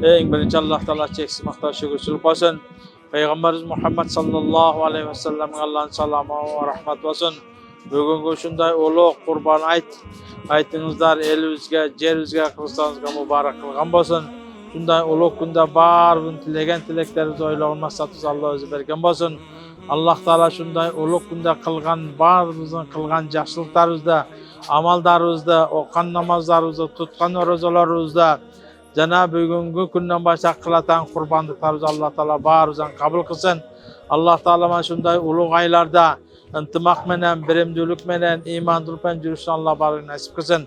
Eng birinchi Alloh taolo cheksiz maqtov shukr bo'lsin. Payg'ambarimiz Muhammad sallallohu alayhi vasallamga Allohning salomi va rahmat bo'lsin. Bugungi shunday ulug' Qurbon aytingizlar, elimizga, yerimizga, Qirg'izistonimizga muborak qilgan bo'lsin. Shunday ulug' kunda baribir tilagan tilaklarimizni o'ylagan maqsadimiz Alloh o'zi bergan bo'lsin. Alloh taolo shunday ulug' kunda qilgan barimizning qilgan yaxshiliklarimizda, amaldarimizda, o'qigan namozlarimizda, tutgan ro'zalarimizda, Cenab-ı bugungi kundan boshlab qilatan qurbonliklarimizni Alloh taolo barimizdan qabul qilsin. Alloh taolo mana shunday ulug' oylarda intimoq bilan, birimdilik bilan, iymonlik bilan yurishni Alloh barik nasib qilsin.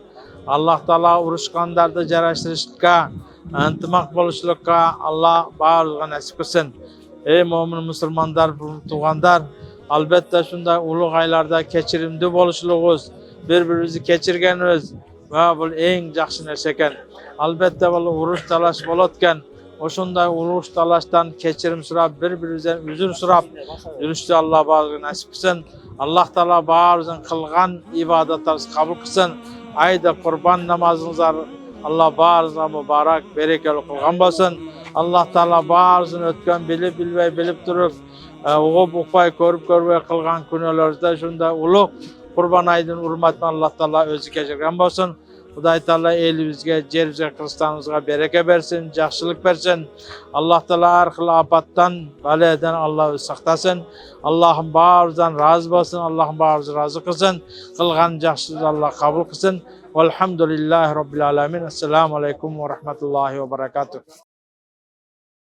Alloh taolo urushganlarda jarashtirishga, intimoq bo'lishlikka Alloh barimizga nasib qilsin. Ey mo'min musulmonlar, tug'anlar, albatta shunday ulug' oylarda kechirimli bo'lishligimiz, bir-birimizni kechirganimiz va bu eng yaxshi narsa ekan. Albatta bu urush talash bo'layotgan, o'shunday urush talashdan kechirim so'rab, bir-birimizdan uzr so'rab yurishni Alloh barik nasib qilsin. Alloh taolo barimizning qilgan ibodatlarimizni qabul qilsin. Ayda qurbon namozingizlar Alloh barimizga muborak, berekali qilgan bo'lsin. Alloh taolo barizini o'tgan bilib turib, o'g'ib uqmay ko'rib qilgan kunlarimizda shunday ulug' Qurbon oyining hurmatini Alloh taolo o'zi kechirgan bo'lsin. Xudoy taolo elimizga, yerimizga, Qirg'izistonimizga baraka bersin, yaxshilik bersin. Alloh taolo har xil ofatdan, baladan Alloh o'zi saqlasin. Allohim barizdan rozi bo'lsin, Allohim barimizni rozi qilsin. Qilgan yaxshilikni Alloh qabul qilsin. Valhamdulillahi robbil alamin. Assalomu alaykum va rahmatullohi va barakatuh.